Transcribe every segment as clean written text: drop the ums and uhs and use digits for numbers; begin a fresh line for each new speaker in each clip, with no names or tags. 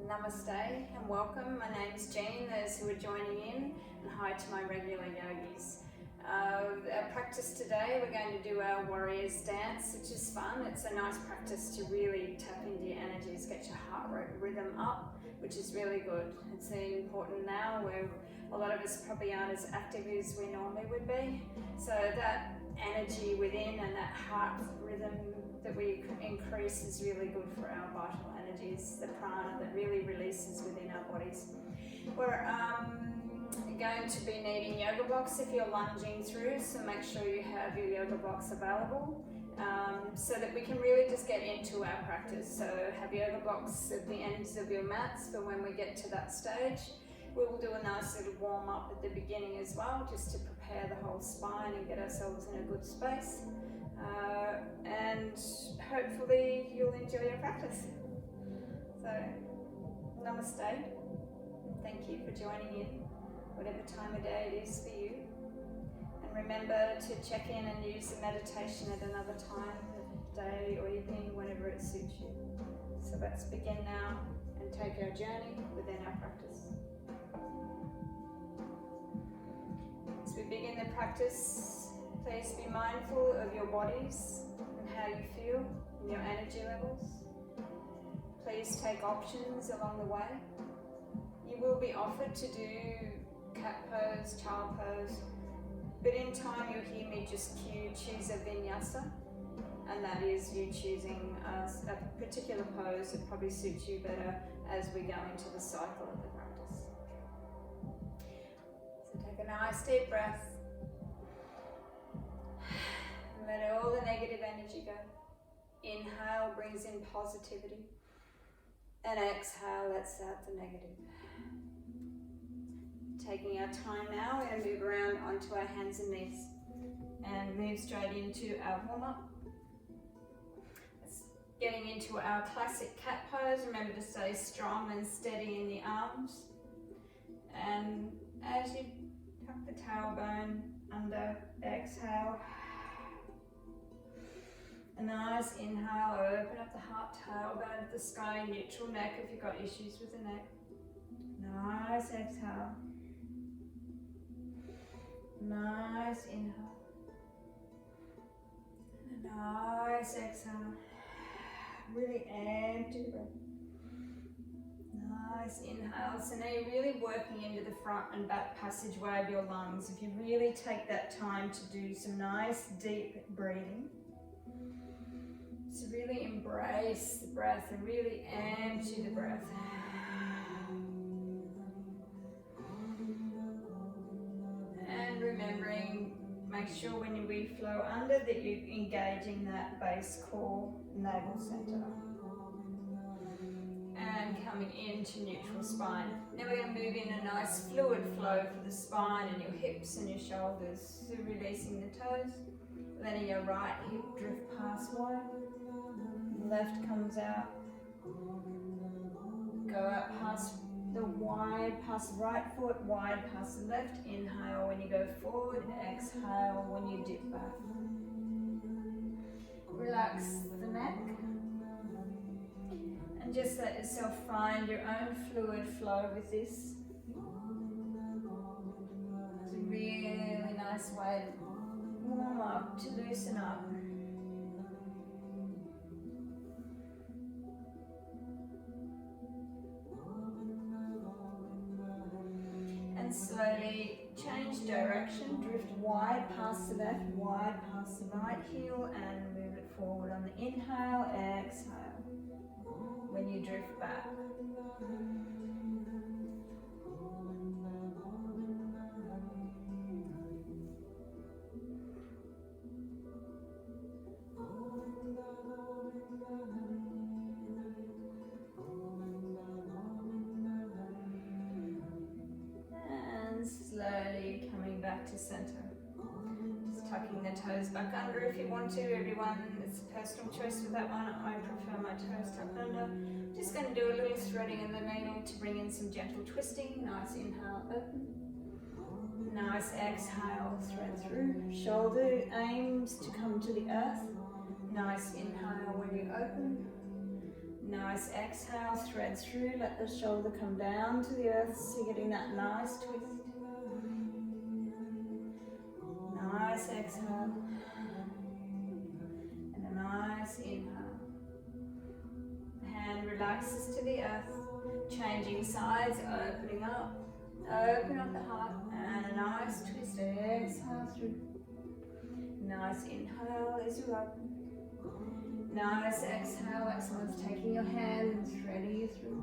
Namaste and welcome. My name is Jean, those who are joining in, and hi to my regular yogis. Our practice today, we're going to do our warriors dance, which is fun. It's a nice practice to really tap into your energies, get your heart rhythm up, which is really good. It's important now where a lot of us probably aren't as active as we normally would be. So that energy within and that heart rhythm that we increase is really good for our vital energies, the prana that really releases within our bodies. We're going to be needing yoga blocks if you're lunging through, so make sure you have your yoga blocks available so that we can really just get into our practice. So have yoga blocks at the ends of your mats for when we get to that stage. We will do a nice little warm up at the beginning as well, just to prepare the whole spine and get ourselves in a good space. And hopefully you'll enjoy your practice. So, namaste. Thank you for joining in, whatever time of day it is for you. And remember to check in and use the meditation at another time of day or evening, whenever it suits you. So let's begin now and take our journey within our practice. As we begin the practice, please be mindful of your bodies and how you feel and your energy levels. Please take options along the way. You will be offered to do cat pose, child pose, but in time you'll hear me just choose a vinyasa, and that is you choosing a particular pose that probably suits you better as we go into the cycle of the practice. So take a nice deep breath. Let all the negative energy go. Inhale brings in positivity, and exhale lets out the negative. Taking our time now, we're going to move around onto our hands and knees and move straight into our warm-up. Getting into our classic cat pose. Remember to stay strong and steady in the arms. And as you tuck the tailbone under, exhale. A nice inhale, open up the heart, tailbone to the sky, neutral neck if you've got issues with the neck. Nice exhale. Nice inhale. And a nice exhale. Really empty the breath. Nice inhale. So now you're really working into the front and back passageway of your lungs. If you really take that time to do some nice deep breathing. So really embrace the breath and really empty the breath. And remembering, make sure when we flow under that you're engaging that base core navel center. And coming into neutral spine. Now we're going to move in a nice fluid flow for the spine and your hips and your shoulders. So releasing the toes, letting your right hip drift past wide. Left comes out. Go out past the wide, past the right foot, wide past the left. Inhale when you go forward, exhale when you dip back. Relax the neck. And just let yourself find your own fluid flow with this. It's a really nice way to warm up, to loosen up. And slowly change direction, drift wide past the left, wide past the right heel, and move it forward on the inhale, exhale. When you drift back. Slowly coming back to center. Just tucking the toes back under if you want to. Everyone, it's a personal choice with that one. I prefer my toes tucked under. Just going to do a little threading in the needle to bring in some gentle twisting. Nice inhale, open. Nice exhale, thread through. Shoulder aims to come to the earth. Nice inhale when you open. Nice nice exhale, thread through, let the shoulder come down to the earth, so you're getting that nice twist. Nice exhale. And a nice inhale. Hand relaxes to the earth, changing sides, opening up. Open up the heart, and a nice twist. Exhale through. Nice inhale as you open. Nice exhale. Exhale is taking your hand and threading you through.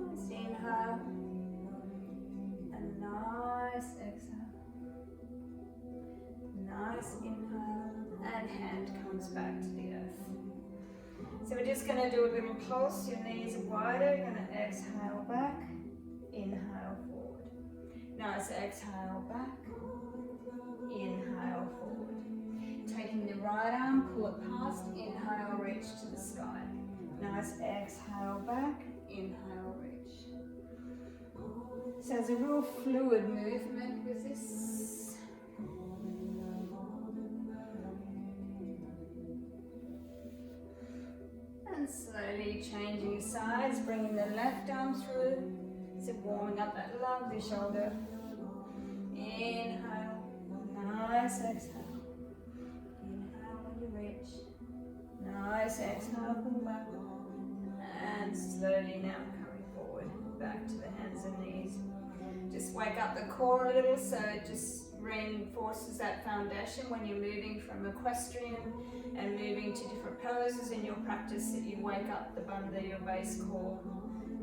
Nice inhale. And nice exhale. Nice inhale. And hand comes back to the earth. So we're just going to do a little pulse. Your knees are wider. You're going to exhale back. Inhale forward. Nice exhale back. Inhale forward. Taking the right arm, pull it past. Inhale, reach to the sky. Nice exhale back. Inhale, reach. So there's a real fluid movement with this. And slowly changing sides, bringing the left arm through. So warming up that lovely shoulder. Inhale. Nice exhale. Inhale when you reach. Nice exhale, pull back. And slowly now coming forward. Back to the hands and knees. Just wake up the core a little, so it just reinforces that foundation when you're moving from equestrian and moving to different poses in your practice, that you wake up the bund of your base core.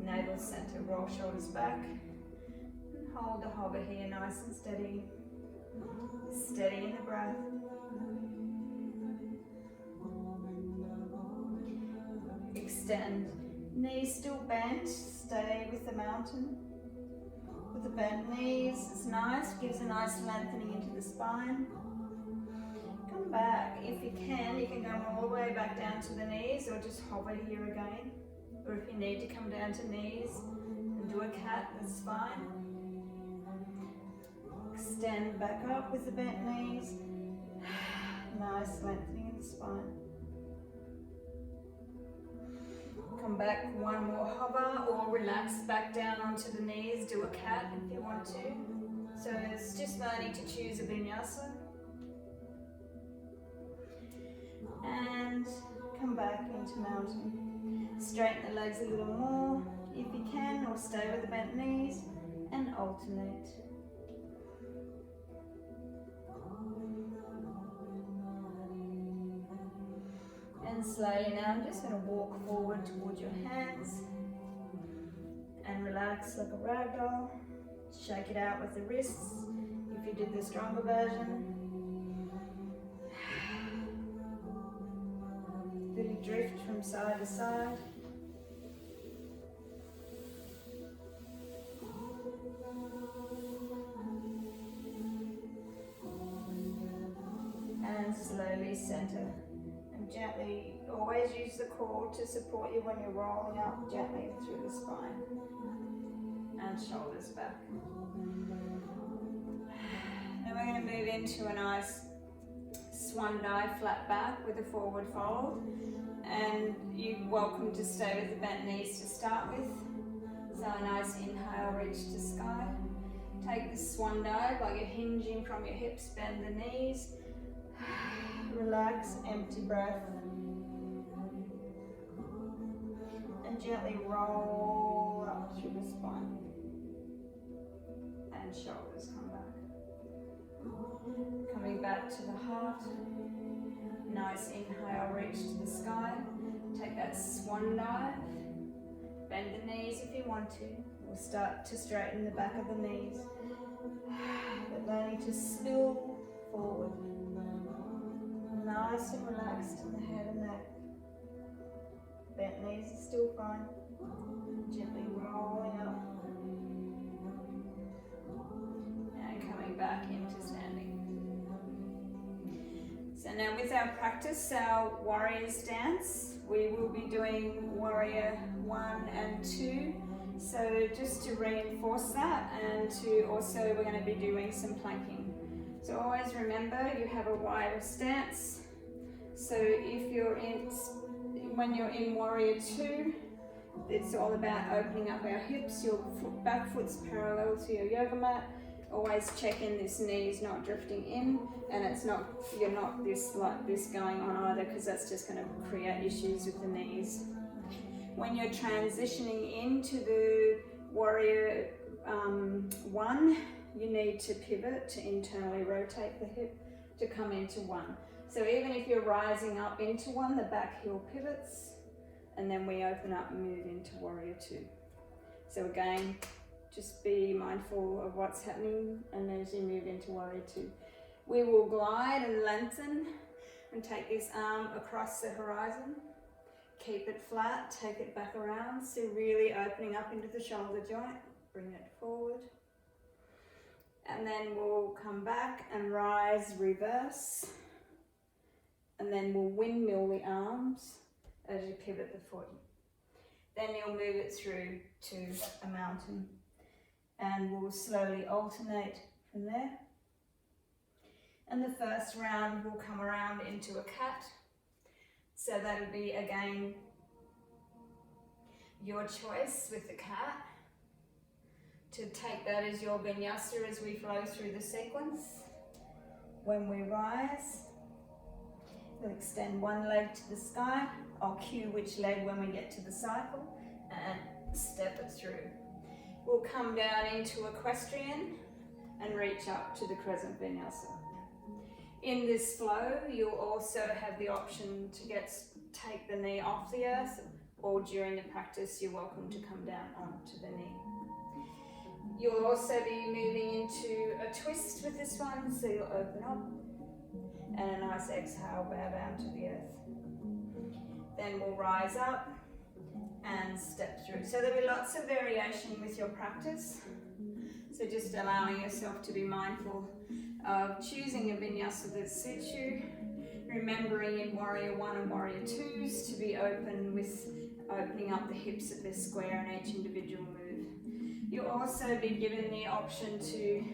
Navel center, roll shoulders back. And hold the hover here nice and steady. Steady in the breath. Extend. Knees still bent. Stay with the mountain. With the bent knees, it's nice. Gives a nice lengthening into the spine. Come back. If you can go all the way back down to the knees, or just hover here again. Or if you need to come down to knees and do a cat, that's fine. Extend back up with the bent knees. Nice lengthening in the spine. Come back one more hover, or relax back down onto the knees. Do a cat if you want to. So it's just learning to choose a vinyasa. And come back into mountain. Straighten the legs a little more if you can, or stay with the bent knees and alternate. And slowly now I'm just going to walk forward towards your hands and relax like a rag doll. Shake it out with the wrists if you did the stronger version. Little drift from side to side. And slowly center. And gently, always use the core to support you when you're rolling up gently through the spine. And shoulders back. Now we're going to move into a nice swan dive, flat back with a forward fold. And you're welcome to stay with the bent knees to start with. So a nice inhale, reach to sky. Take the swan dive like you're hinging from your hips, bend the knees. Relax, empty breath. And gently roll up through the spine. And shoulders come back. Coming back to the heart. Nice inhale, reach to the sky. Take that swan dive. Bend the knees if you want to. We'll start to straighten the back of the knees. But learning to spill forward. Nice and relaxed in the head and neck. Bent knees are still fine. Gently rolling up. And coming back into standing. So now with our practice, our warrior stance, we will be doing warrior 1 and 2. So just to reinforce that, and to also we're going to be doing some planking. So always remember you have a warrior stance. So if you're When you're in warrior two, it's all about opening up our hips. Your back foot's parallel to your yoga mat. Always checking this knee's not drifting in, and you're not like this going on either, because that's just going to create issues with the knees. When you're transitioning into the warrior one, you need to pivot to internally rotate the hip to come into one. So even if you're rising up into one, the back heel pivots, and then we open up and move into warrior two. So again, just be mindful of what's happening, and as you move into warrior two, we will glide and lengthen and take this arm across the horizon. Keep it flat, take it back around, so really opening up into the shoulder joint, bring it forward. And then we'll come back and rise, reverse, and then we'll windmill the arms as you pivot the foot. Then you'll move it through to a mountain, and we'll slowly alternate from there. And the first round will come around into a cat. So that'll be, again, your choice with the cat to take that as your vinyasa as we flow through the sequence. When we rise, we'll extend one leg to the sky. I'll cue which leg when we get to the cycle and step it through. We'll come down into equestrian and reach up to the crescent vinyasa. In this flow, you'll also have the option to take the knee off the earth, or during the practice, you're welcome to come down onto the knee. You'll also be moving into a twist with this one, so you'll open up, and a nice exhale, bow down to the earth. Then we'll rise up and step through. So there'll be lots of variation with your practice. So just allowing yourself to be mindful of choosing a vinyasa that suits you, remembering in warrior one and warrior twos to be open with opening up the hips at this square in each individual move. You'll also be given the option to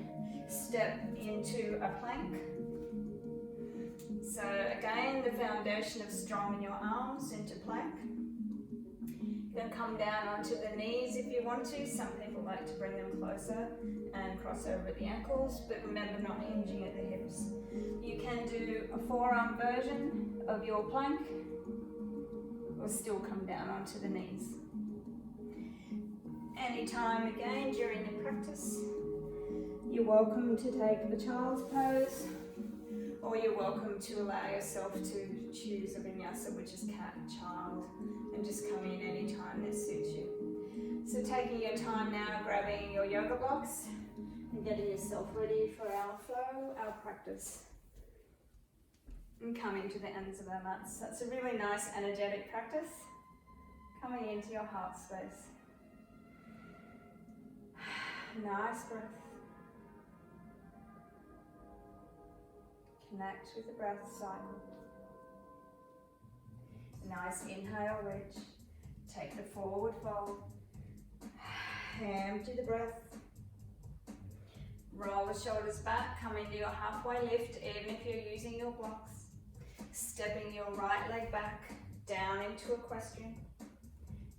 step into a plank. So again, the foundation of strong in your arms into plank. You can come down onto the knees if you want to. Some people like to bring them closer and cross over at the ankles, but remember not hinging at the hips. You can do a forearm version of your plank, or still come down onto the knees. Anytime again during the practice, you're welcome to take a child's pose, or you're welcome to allow yourself to choose a vinyasa, which is cat and child, and just come in any time that suits you. So taking your time now, grabbing your yoga blocks and getting yourself ready for our flow, our practice. And coming to the ends of our mats. That's a really nice energetic practice. Coming into your heart space. Nice breath. Connect with the breath cycle. Nice inhale, reach. Take the forward fold. Empty the breath. Roll the shoulders back, come into your halfway lift, even if you're using your blocks. Stepping your right leg back, down into equestrian.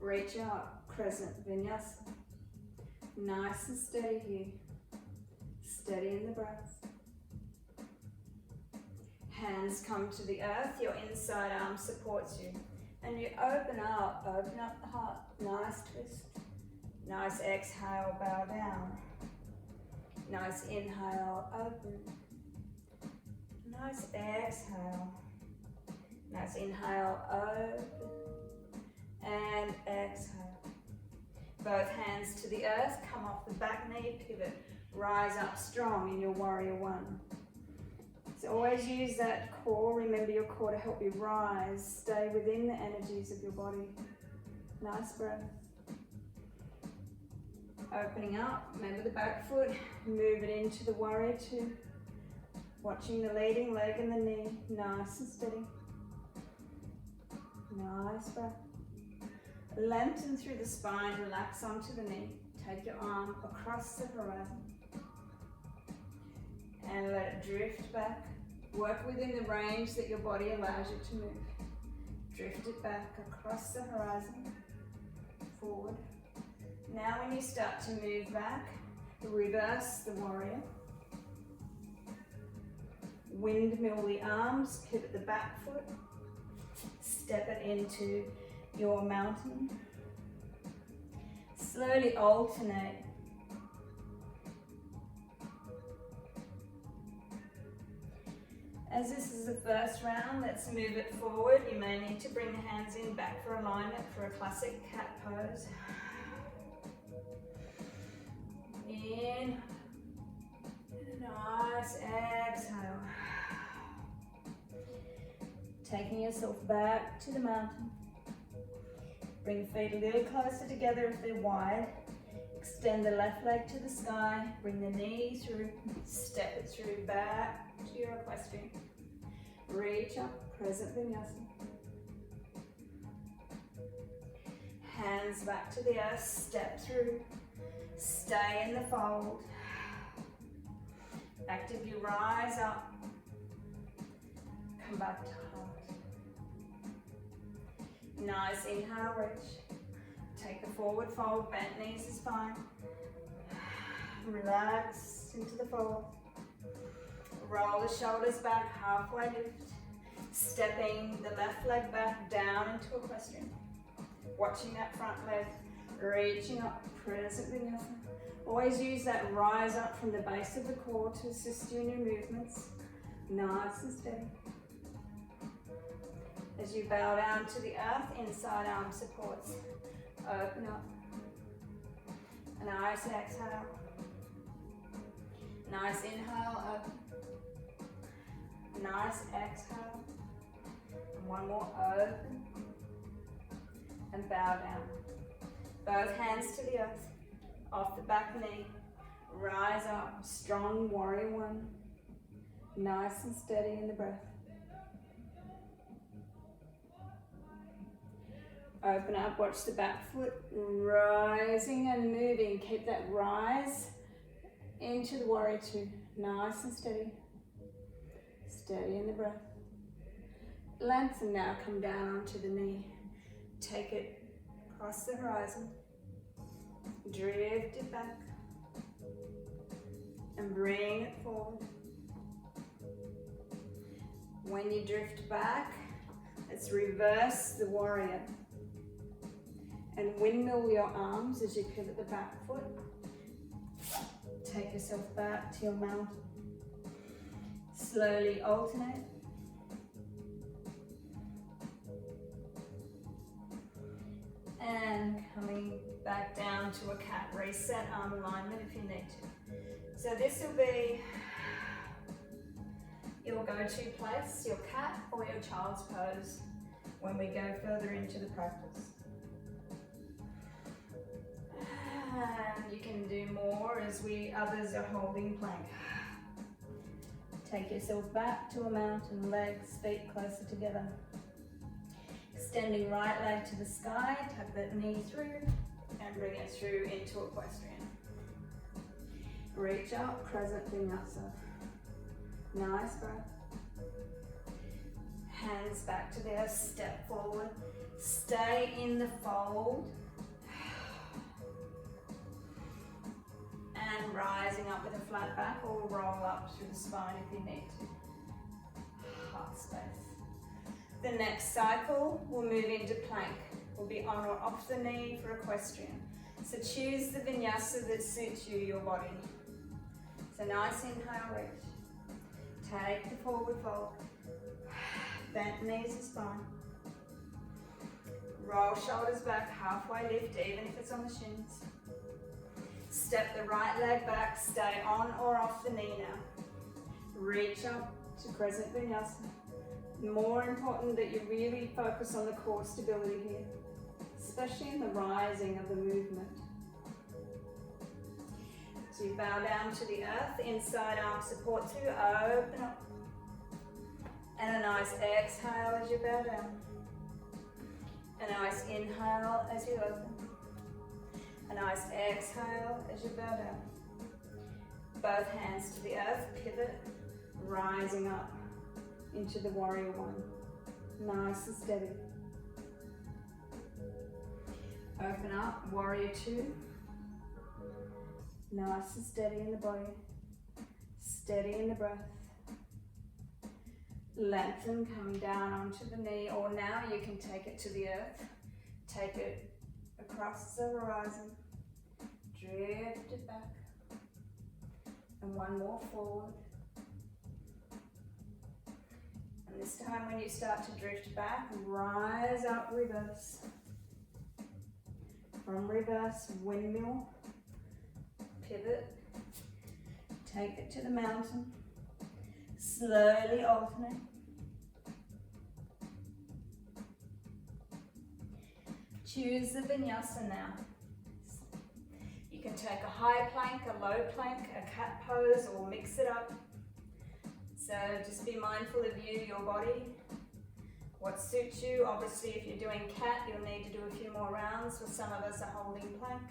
Reach up, crescent vinyasa. Nice and steady here. Steady in the breath. Hands come to the earth, your inside arm supports you. And you open up the heart. Nice twist. Nice exhale, bow down. Nice inhale, open. Nice exhale. Nice inhale, open. And exhale. Both hands to the earth, come off the back knee, pivot. Rise up strong in your warrior one. So always use that core, remember your core to help you rise. Stay within the energies of your body. Nice breath. Opening up, remember the back foot, move it into the warrior two. Watching the leading leg and the knee, nice and steady. Nice breath. Lengthen through the spine, relax onto the knee. Take your arm across the horizon. And let it drift back. Work within the range that your body allows you to move. Drift it back across the horizon, forward. Now when you start to move back, reverse the warrior. Windmill the arms, pivot the back foot. Step it into your mountain. Slowly alternate. As this is the first round, let's move it forward. You may need to bring the hands in back for alignment for a classic cat pose. In. Nice exhale. Taking yourself back to the mountain. Bring feet a little closer together if they're wide. Extend the left leg to the sky. Bring the knee through. Step it through back to your equestrian. Reach up, crescent vinyasa. Hands back to the earth. Step through. Stay in the fold. Actively rise up. Come back to heart. Nice inhale, reach. Take the forward fold, bent knees is fine. Relax into the fold. Roll the shoulders back, halfway lift. Stepping the left leg back down into equestrian. Watching that front leg, reaching up, crescent vinyasa. Always use that rise up from the base of the core to assist you in your movements. Nice and steady. As you bow down to the earth, inside arm supports. Open up. A nice exhale. Nice inhale, open. Nice exhale. And one more, open. And bow down. Both hands to the earth. Off the back knee. Rise up, strong warrior one. Nice and steady in the breath. Open up, watch the back foot rising and moving. Keep that rise into the warrior two. Nice and steady. Steady in the breath. Lengthen now, come down onto the knee. Take it across the horizon. Drift it back. And bring it forward. When you drift back, let's reverse the warrior. And windmill your arms as you pivot the back foot. Take yourself back to your mountain. Slowly alternate. And coming back down to a cat. Reset arm alignment if you need to. So this will be your go-to place, your cat or your child's pose when we go further into the practice. And you can do more as others are holding plank. Take yourself back to a mountain, legs, feet closer together. Extending right leg to the sky, tuck that knee through and bring it through into equestrian. Reach up, crescent vinyasa. Nice breath. Hands back to the earth, step forward. Stay in the fold. And rising up with a flat back or roll up through the spine if you need to. Heart space. The next cycle, we'll move into plank. We'll be on or off the knee for equestrian. So choose the vinyasa that suits you, your body. So nice inhale, reach. Take the forward fold. Bent knees is fine. Roll shoulders back, halfway lift, even if it's on the shins. Step the right leg back, stay on or off the knee now. Reach up to crescent vinyasa. More important that you really focus on the core stability here, especially in the rising of the movement. So you bow down to the earth, inside arm support two, open up. And a nice exhale as you bow down. A nice inhale as you open. A nice exhale as you bow down. Both hands to the earth, pivot, rising up into the warrior one. Nice and steady. Open up, warrior two. Nice and steady in the body. Steady in the breath. Lengthen, coming down onto the knee, or now you can take it to the earth. Take it across the horizon. Drift it back. And one more forward. And this time when you start to drift back, rise up, reverse. From reverse, windmill, pivot, take it to the mountain, slowly alternate. Choose the vinyasa now. You can take a high plank, a low plank, a cat pose, or mix it up. So just be mindful of you, your body, what suits you. Obviously, if you're doing cat, you'll need to do a few more rounds. For some of us, a holding plank.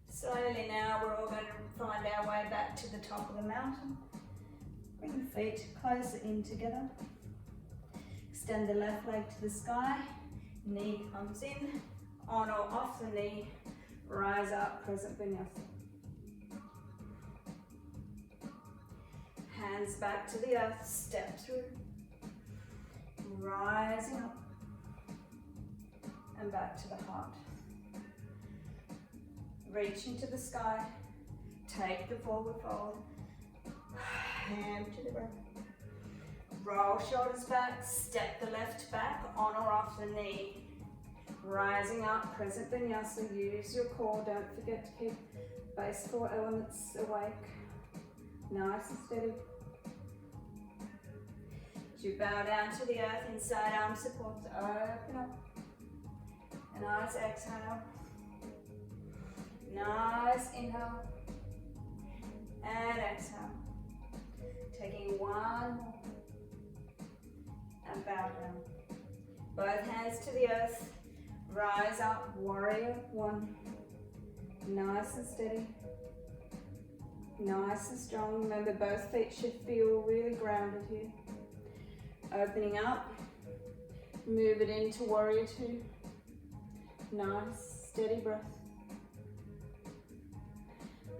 Slowly now, we're all going to find our way back to the top of the mountain. Bring the feet closer in together. Extend the left leg to the sky. Knee comes in, on or off the knee. Rise up, crescent vinyasa. Hands back to the earth, step through. Rising up. And back to the heart. Reach into the sky. Take the forward fold. Hand to the breath. Roll shoulders back, step the left back, on or off the knee. Rising up, crescent vinyasa, use your core, don't forget to keep base core elements awake. Nice and steady. As you bow down to the earth, inside arm supports, open up. A nice exhale. Nice inhale. And exhale. Taking one more. And bow down. Both hands to the earth. Rise up, warrior one. Nice and steady. Nice and strong. Remember, both feet should feel really grounded here. Opening up. Move it into warrior two. Nice, steady breath.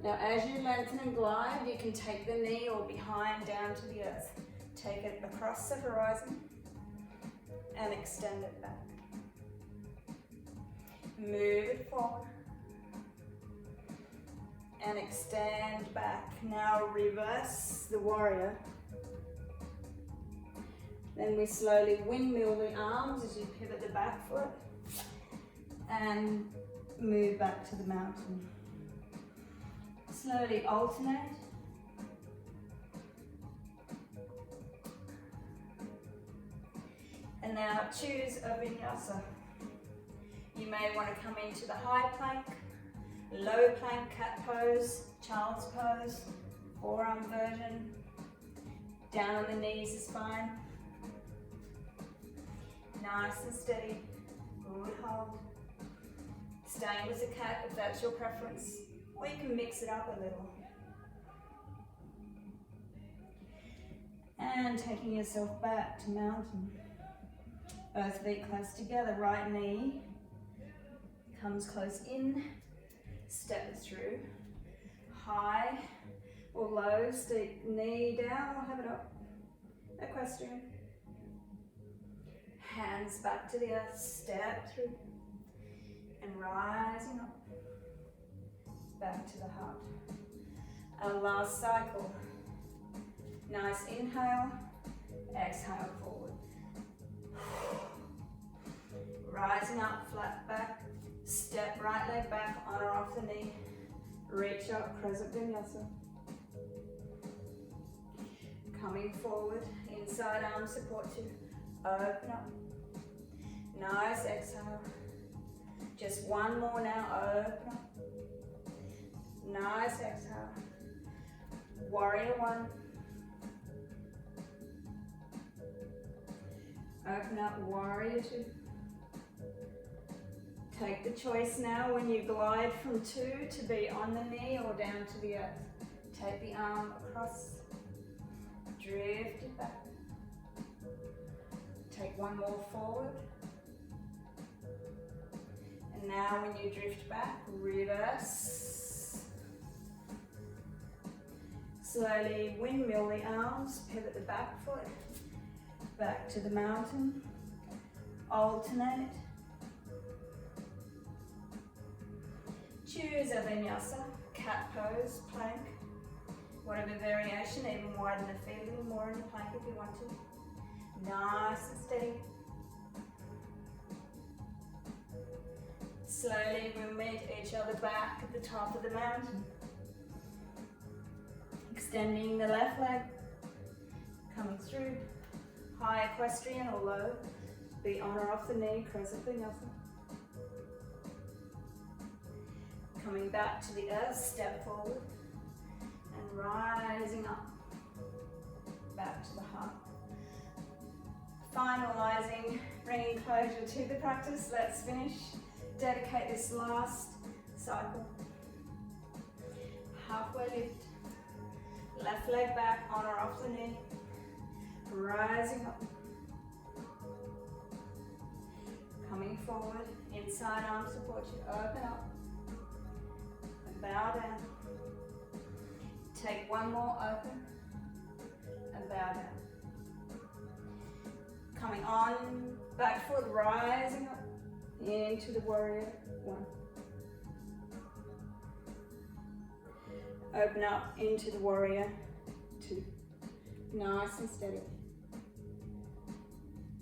Now as you lengthen and glide, you can take the knee or behind down to the earth. Take it across the horizon and extend it back. Move it forward and extend back. Now reverse the warrior. Then we slowly windmill the arms as you pivot the back foot and move back to the mountain. Slowly alternate. And now choose a vinyasa. You may want to come into the high plank, low plank, cat pose, child's pose, forearm version. Down on the knees, the spine. Nice and steady. Good hold. Staying with the cat if that's your preference. Or you can mix it up a little. And taking yourself back to mountain. Both feet close together, right knee comes close in, step it through. High or low, steep knee down or have it up. Equestrian. Hands back to the earth, step through. And rising up. Back to the heart. Our last cycle. Nice inhale, exhale forward. Rising up, flat back, step right leg back, on or off the knee. Reach up, crescent vinyasa. Coming forward, inside arm support you. Open up. Nice exhale. Just one more now, open up. Nice exhale. Warrior one. Open up, warrior two. Take the choice now when you glide from two to be on the knee or down to the earth. Take the arm across, drift it back. one more forward. And now when you drift back, reverse. Slowly windmill the arms, pivot the back foot, back to the mountain, alternate. Choose a vinyasa, cat pose, plank, whatever variation, even widen the feet a little more in the plank if you want to. Nice and steady. Slowly we'll meet each other back at the top of the mountain. Extending the left leg, coming through, high equestrian or low, be on or off the knee, crescent vinyasa. Coming back to the earth, step forward, and rising up, back to the heart. Finalizing, bringing closure to the practice, let's finish. Dedicate this last cycle. Halfway lift, left leg back, on or off the knee, rising up. Coming forward, inside arm support you, open up, and bow down. Take one more open, and bow down. Coming on, back foot, rising up, into the warrior one. Open up into the warrior two. Nice and steady.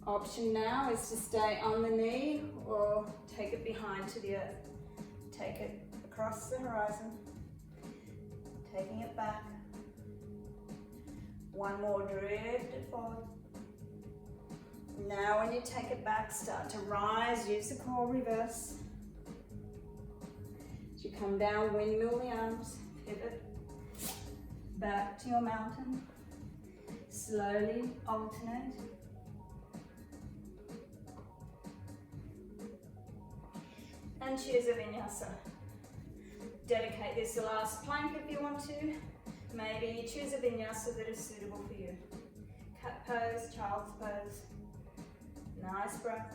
Option now is to stay on the knee or take it behind to the earth. Take it across the horizon, taking it back. One more, drift it forward. Now when you take it back, start to rise, use the core, reverse. As you come down, windmill the arms, pivot, back to your mountain. Slowly alternate. And choose a vinyasa. Dedicate this to last plank if you want to. Maybe choose a vinyasa that is suitable for you. Cat pose, child's pose. Nice breath.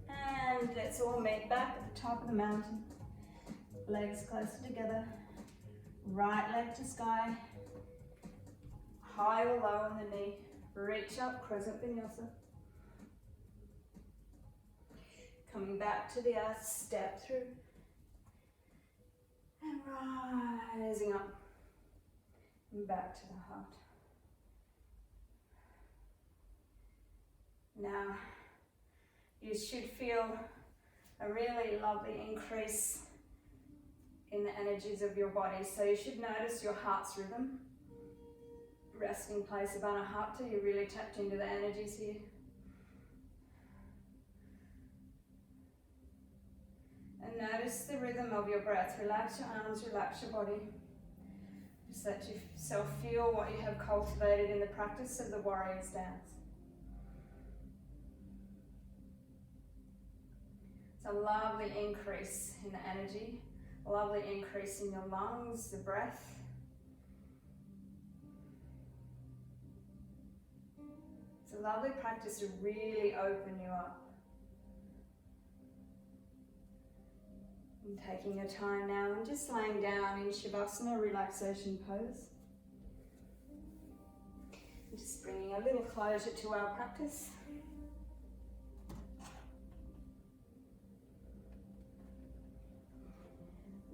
And let's all meet back at the top of the mountain. Legs closer together. Right leg to sky. High or low on the knee. Reach up, crescent vinyasa. Coming back to the earth, step through. And rising up. And back to the heart. Now, you should feel a really lovely increase in the energies of your body. So you should notice your heart's rhythm. Resting place of Anahata, you really tapped into the energies here. And notice the rhythm of your breath. Relax your arms, relax your body. Just let yourself feel what you have cultivated in the practice of the warrior's dance. It's a lovely increase in the energy, a lovely increase in your lungs, the breath. It's a lovely practice to really open you up. And taking your time now and just laying down in Shavasana, relaxation pose. And just bringing a little closure to our practice.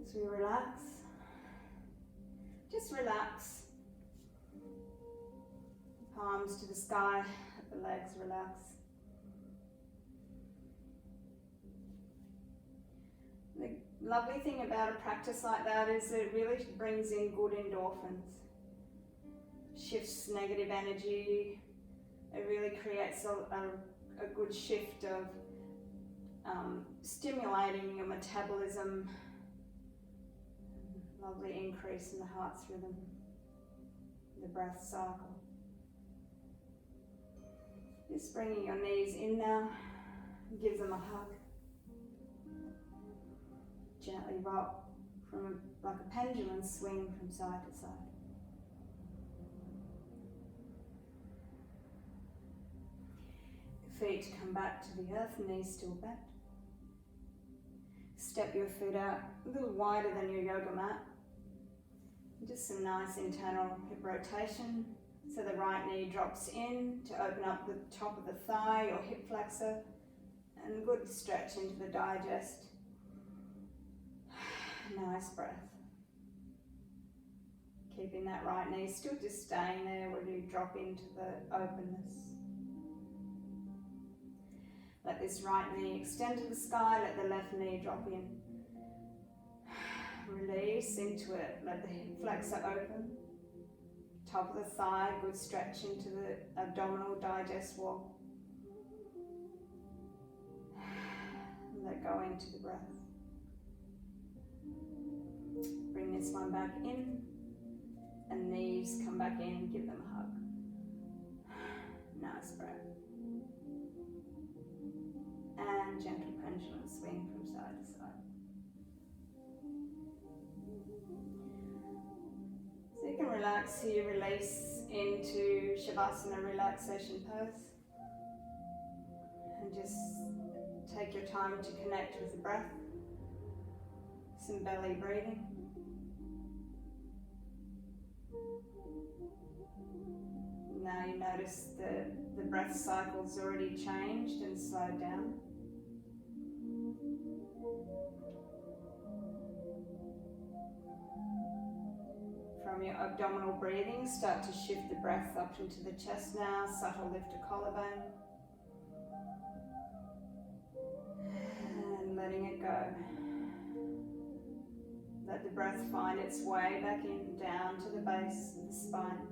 As we relax, just relax. Palms to the sky, let the legs relax. The lovely thing about a practice like that is that it really brings in good endorphins. Shifts negative energy. It really creates a good shift of stimulating your metabolism. Lovely increase in the heart's rhythm, the breath cycle. Just bringing your knees in now, give them a hug. Gently rock like a pendulum swing from side to side. Feet come back to the earth, knees still bent. Step your foot out a little wider than your yoga mat. Just some nice internal hip rotation. So the right knee drops in to open up the top of the thigh or hip flexor. And good stretch into the digest. Nice breath. Keeping that right knee still just staying there when you drop into the openness. Let this right knee extend to the sky, let the left knee drop in. Release into it, let the hip flexor open. Top of the thigh, good stretch into the abdominal digest wall. Let go into the breath. Bring this one back in, and knees come back in, give them a hug. Nice breath. And gentle pendulum swing from side to side. So you can relax here, release into Shavasana relaxation pose. And just take your time to connect with the breath. Some belly breathing. Now you notice the breath cycle's already changed and slowed down. From your abdominal breathing, start to shift the breath up into the chest now, subtle lift to collarbone. And letting it go. Let the breath find its way back in, down to the base of the spine.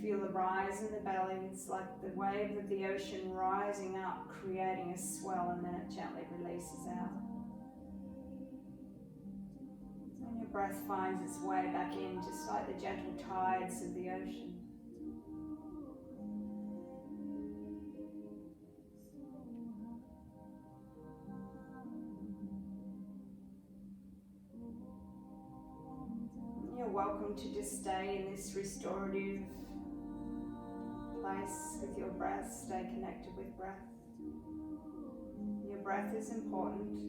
Feel the rise in the belly. It's like the wave of the ocean rising up, creating a swell, and then it gently releases out. And your breath finds its way back in, just like the gentle tides of the ocean. You're welcome to just stay in this restorative place with your breath. Stay connected with breath. Your breath is important.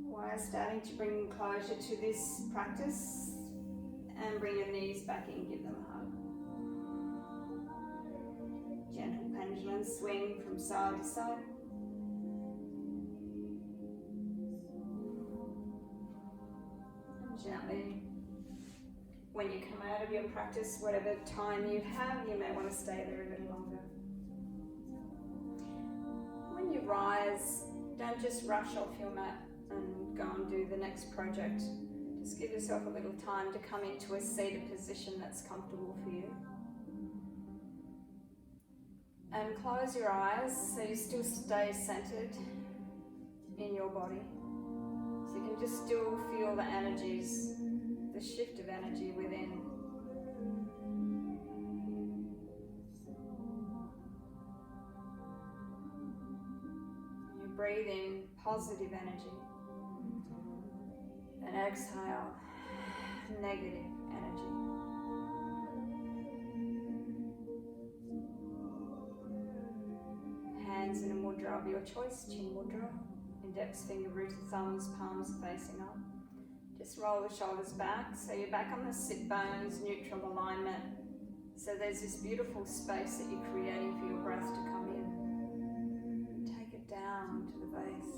While starting to bring closure to this practice, and bring your knees back in, give them a hug. Gentle pendulum swing from side to side. And gently, when you come out of your practice, whatever time you have, you may want to stay there a little longer. When you rise, don't just rush off your mat and go and do the next project. Just give yourself a little time to come into a seated position that's comfortable for you. And close your eyes so you still stay centered in your body. So you can just still feel the energies, the shift of energy within. You breathe in positive energy and exhale negative energy. Hands in a mudra of your choice, chin mudra, index finger, rooted thumbs, palms facing up. Just roll the shoulders back, so you're back on the sit bones, neutral alignment. So there's this beautiful space that you're creating for your breath to come in. Take it down to the base,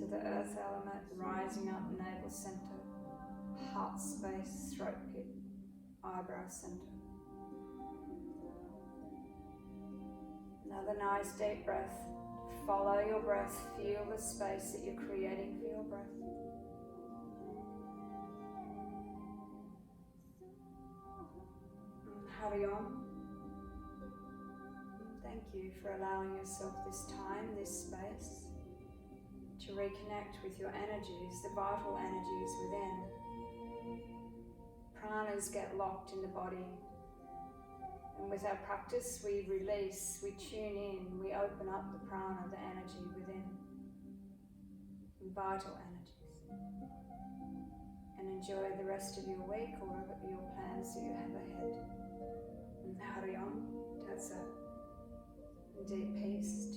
to the earth element, rising up, navel center, heart space, throat pit, eyebrow center. Another nice deep breath. Follow your breath, feel the space that you're creating for your breath. Hurry on. Thank you for allowing yourself this time, this space, to reconnect with your energies, the vital energies within. Pranas get locked in the body. And with our practice, we release, we tune in, we open up the prana, the energy within, vital energies. And enjoy the rest of your week or your plans that you have ahead. And Hari Om, Tat Sat, deep peace.